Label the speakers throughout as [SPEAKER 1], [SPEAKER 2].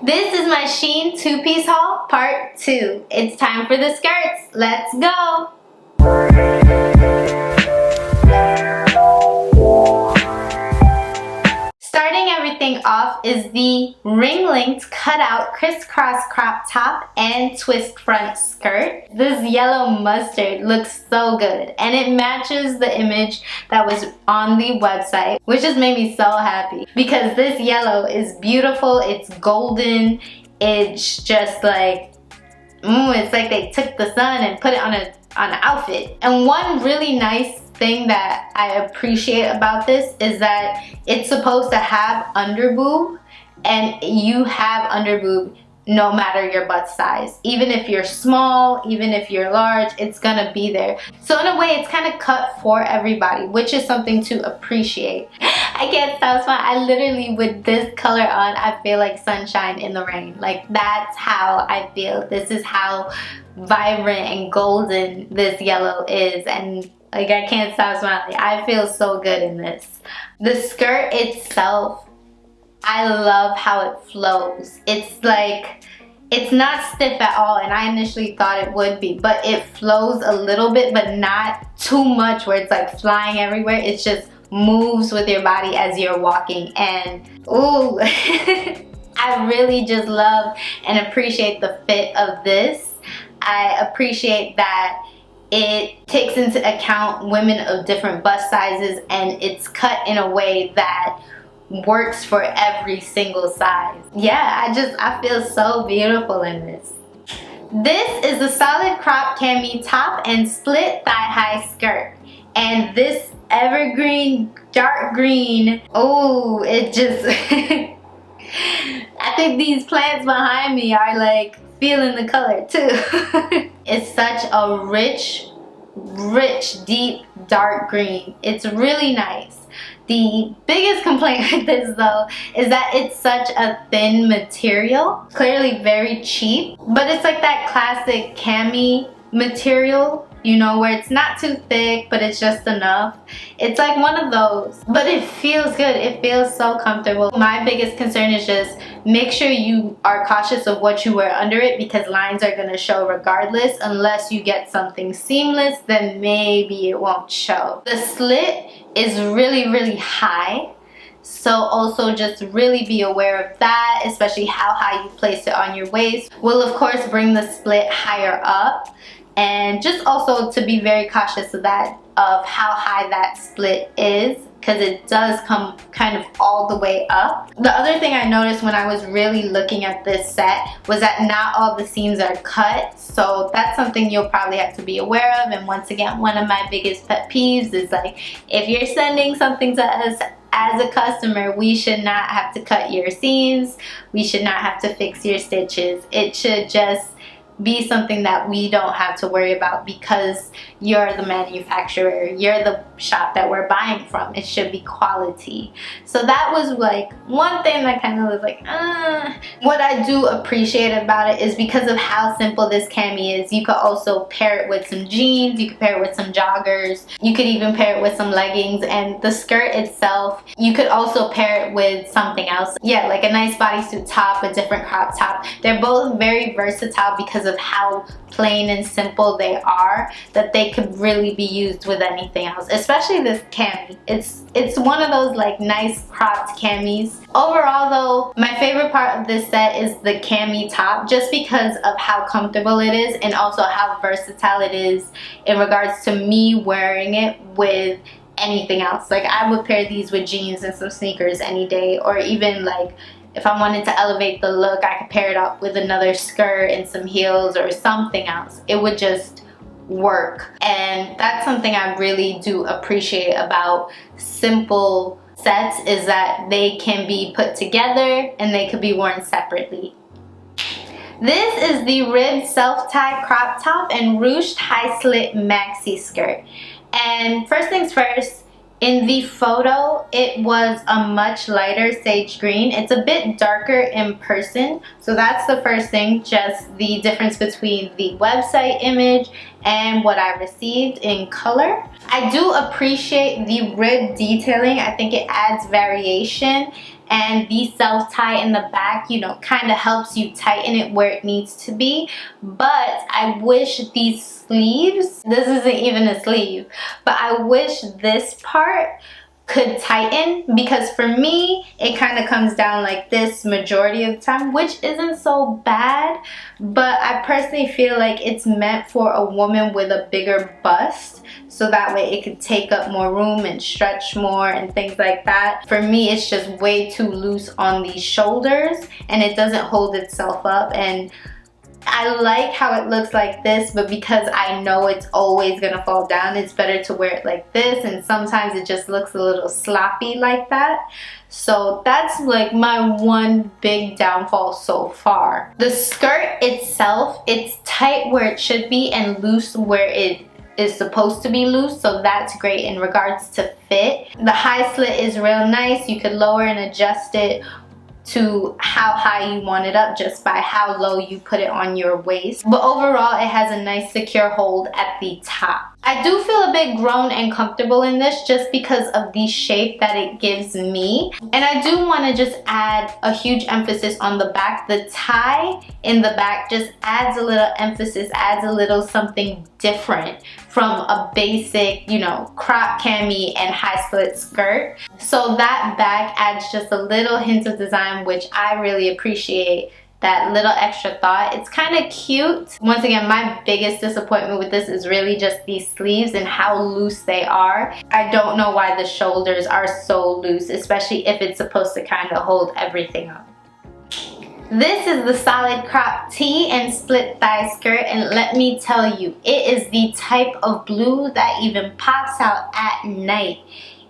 [SPEAKER 1] This is my Shein 2-piece haul part 2. It's time for the skirts. Let's go! Starting everything off is the ring-linked cutout crisscross crop top and twist front skirt. This yellow mustard looks so good and it matches the image that was on the website, which just made me so happy because this yellow is beautiful. It's golden. It's just like it's like they took the sun and put it on an outfit. And one really nice thing that I appreciate about this is that it's supposed to have under boob, and you have under boob no matter your butt size. Even if you're small, even if you're large, it's gonna be there. So in a way, it's kind of cut for everybody, which is something to appreciate. I can't stop smiling. I literally, with this color on, I feel like sunshine in the rain. Like, that's how I feel. This is how vibrant and golden this yellow is, and like, I can't stop smiling. I feel so good in this. The skirt itself, I love how it flows. It's like, it's not stiff at all, and I initially thought it would be, but it flows a little bit, but not too much where it's like flying everywhere. It just moves with your body as you're walking, and ooh, I really just love and appreciate the fit of this. I appreciate that it takes into account women of different bust sizes, and it's cut in a way that works for every single size. Yeah, I feel so beautiful in this. This is a solid crop cami top and split thigh-high skirt. And this evergreen dark green, oh, it just I think these plants behind me are like feeling the color too. It's such a rich, deep dark green. It's really nice. The biggest complaint with this though is that it's such a thin material. Clearly very cheap, but it's like that classic cami material, you know, where it's not too thick but it's just enough. It's like one of those, but it feels good. It feels so comfortable. My biggest concern is just make sure you are cautious of what you wear under it, because lines are going to show regardless. Unless you get something seamless, then maybe it won't show. The slit is really high, so also just really be aware of that, especially how high you place it on your waist. We'll of course bring the split higher up, and just also to be very cautious of that, of how high that split is, because it does come kind of all the way up. The other thing I noticed when I was really looking at this set was that not all the seams are cut, so that's something you'll probably have to be aware of. And once again, one of my biggest pet peeves is like, if you're sending something to us as a customer, we should not have to cut your seams, we should not have to fix your stitches. It should just be something that we don't have to worry about, because you're the manufacturer, you're the shop that we're buying from. It should be quality. So that was like one thing that kind of was like, What I do appreciate about it is because of how simple this cami is, you could also pair it with some jeans, you could pair it with some joggers, you could even pair it with some leggings, and the skirt itself, you could also pair it with something else. Yeah, like a nice bodysuit top, a different crop top. They're both very versatile because of how plain and simple they are, that they could really be used with anything else, especially this cami. It's one of those like nice cropped camis. Overall though, my favorite part of this set is the cami top, just because of how comfortable it is and also how versatile it is in regards to me wearing it with anything else. Like, I would pair these with jeans and some sneakers any day, or even like if I wanted to elevate the look, I could pair it up with another skirt and some heels or something else. It would just work. And that's something I really do appreciate about simple sets, is that they can be put together and they could be worn separately. This is the ribbed self-tie crop top and ruched high-slit maxi skirt. And first things first, in the photo, it was a much lighter sage green. It's a bit darker in person, so that's the first thing, just the difference between the website image and what I received in color. I do appreciate the rib detailing. I think it adds variation, and the self tie in the back, you know, kind of helps you tighten it where it needs to be. But I wish these sleeves, this isn't even a sleeve, but I wish this part could tighten, because for me it kind of comes down like this majority of the time, which isn't so bad, but I personally feel like it's meant for a woman with a bigger bust, so that way it could take up more room and stretch more and things like that. For me, it's just way too loose on these shoulders and it doesn't hold itself up, and I like how it looks like this, but because I know it's always gonna fall down, it's better to wear it like this, and sometimes it just looks a little sloppy like that. So that's like my one big downfall so far. The skirt itself, it's tight where it should be and loose where it is supposed to be loose, so that's great in regards to fit. The high slit is real nice. You could lower and adjust it to how high you want it up just by how low you put it on your waist. But overall, it has a nice secure hold at the top. I do feel a bit grown and comfortable in this just because of the shape that it gives me. And I do want to just add a huge emphasis on the back. The tie in the back just adds a little emphasis, adds a little something different from a basic, you know, crop cami and high slit skirt. So that back adds just a little hint of design, which I really appreciate. That little extra thought. It's kind of cute. Once again, my biggest disappointment with this is really just these sleeves and how loose they are. I don't know why the shoulders are so loose, especially if it's supposed to kind of hold everything up. This is the solid crop tee and split thigh skirt, and let me tell you, it is the type of blue that even pops out at night.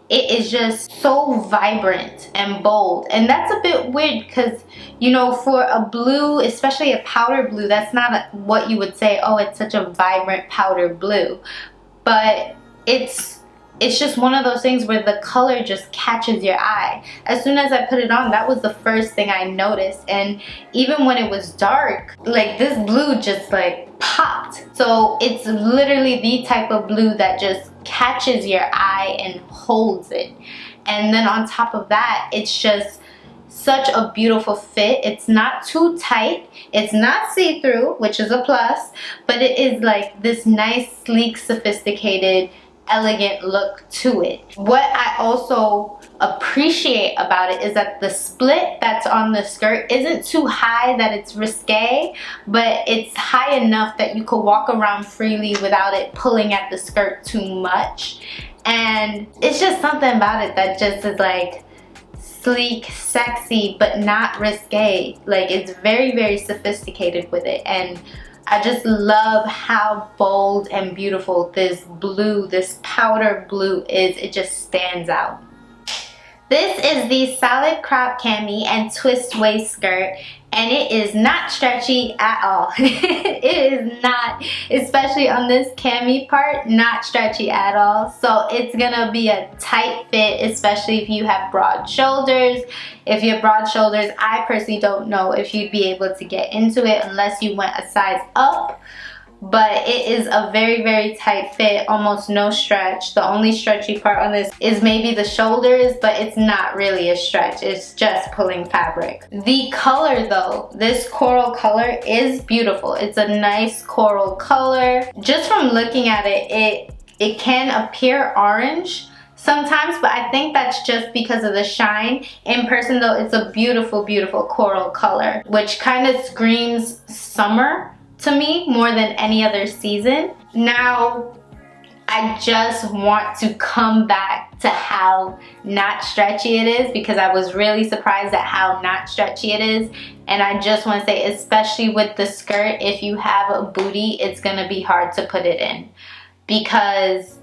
[SPEAKER 1] It is just so vibrant and bold, and that's a bit weird because, you know, for a blue, especially a powder blue, that's not what you would say, oh, it's such a vibrant powder blue. But it's just one of those things where the color just catches your eye. As soon as I put it on, that was the first thing I noticed, and even when it was dark, like this blue just like popped. So it's literally the type of blue that just catches your eye and holds it. And then on top of that, it's just such a beautiful fit. It's not too tight, it's not see-through, which is a plus, but it is like this nice, sleek, sophisticated, elegant look to it. What I also appreciate about it is that the split that's on the skirt isn't too high that it's risque, but it's high enough that you could walk around freely without it pulling at the skirt too much. And it's just something about it that just is like sleek, sexy, but not risque. Like, it's very, very sophisticated with it, and I just love how bold and beautiful this blue, this powder blue is. It just stands out. This is the solid crop cami and twist waist skirt, and it is not stretchy at all. It is not, especially on this cami part, not stretchy at all. So it's gonna be a tight fit, especially if you have broad shoulders. If you have broad shoulders, I personally don't know if you'd be able to get into it unless you went a size up. But it is a very, very tight fit, almost no stretch. The only stretchy part on this is maybe the shoulders, but it's not really a stretch. It's just pulling fabric. The color though, this coral color is beautiful. It's a nice coral color. Just from looking at it, it can appear orange sometimes, but I think that's just because of the shine. In person though, it's a beautiful, beautiful coral color, which kind of screams summer to me more than any other season. Now, I just want to come back to how not stretchy it is, because I was really surprised at how not stretchy it is. And I just want to say, especially with the skirt, if you have a booty, it's gonna be hard to put it in, because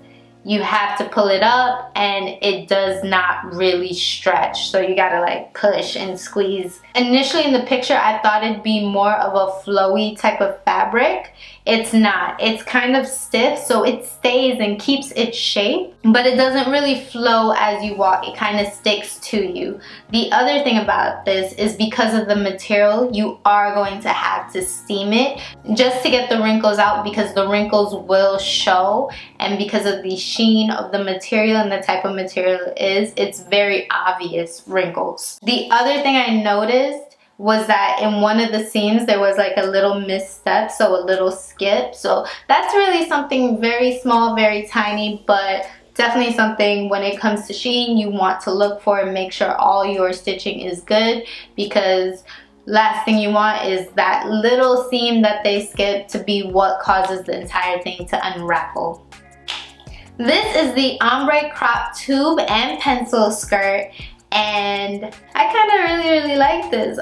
[SPEAKER 1] you have to pull it up and it does not really stretch, so you gotta like push and squeeze. Initially in the picture I thought it'd be more of a flowy type of fabric. It's not. It's kind of stiff, so it stays and keeps its shape, but it doesn't really flow as you walk. It kind of sticks to you. The other thing about this is because of the material, you are going to have to steam it just to get the wrinkles out, because the wrinkles will show, and because of the sheen of the material and the type of material it is, it's very obvious wrinkles. The other thing I noticed was that in one of the seams there was like a little misstep, so a little skip. So that's really something very small, very tiny, but definitely something when it comes to Shein you want to look for and make sure all your stitching is good, because last thing you want is that little seam that they skip to be what causes the entire thing to unravel. This is the ombre crop tube and pencil skirt, and I kind of really like this.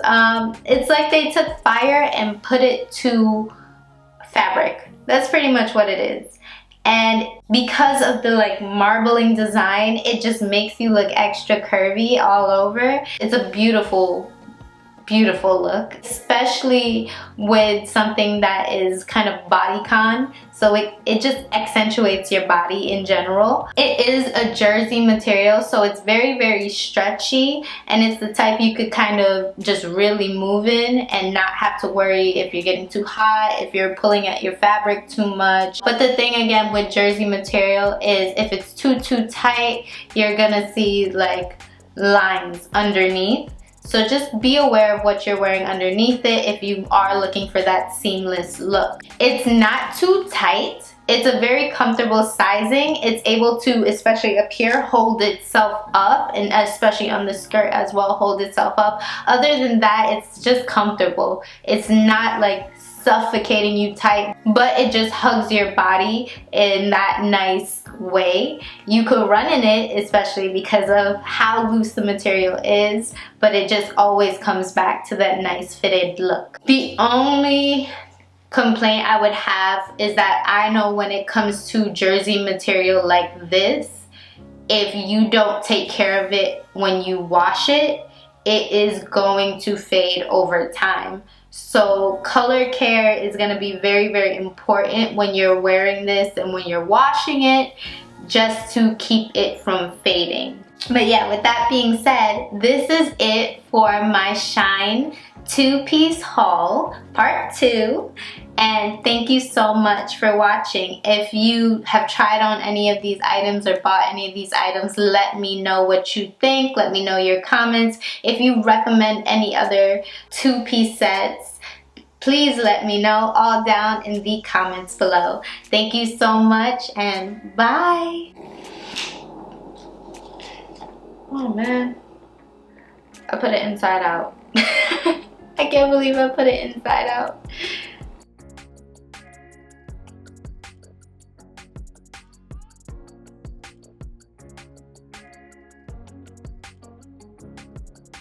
[SPEAKER 1] It's like they took fire and put it to fabric. That's pretty much what it is. And because of the like marbling design, it just makes you look extra curvy all over. It's a beautiful look, especially with something that is kind of bodycon, so it just accentuates your body in general. It is a jersey material, so it's very stretchy, and it's the type you could kind of just really move in and not have to worry if you're getting too hot, if you're pulling at your fabric too much. But the thing again with jersey material is if it's too tight, you're gonna see like lines underneath. So just be aware of what you're wearing underneath it if you are looking for that seamless look. It's not too tight. It's a very comfortable sizing. It's able to, especially up here, hold itself up, and especially on the skirt as well, hold itself up. Other than that, it's just comfortable. It's not like suffocating you tight, but it just hugs your body in that nice way. You could run in it, especially because of how loose the material is, but it just always comes back to that nice fitted look. The only complaint I would have is that I know when it comes to jersey material like this, if you don't take care of it when you wash it, it is going to fade over time. So color care is going to be very important when you're wearing this and when you're washing it, just to keep it from fading. But yeah, with that being said, this is it for my Shein two-piece haul part 2. And thank you so much for watching. If you have tried on any of these items or bought any of these items, let me know what you think. Let me know your comments. If you recommend any other two-piece sets, please let me know all down in the comments below. Thank you so much and bye. Oh man, I put it inside out. I can't believe I put it inside out.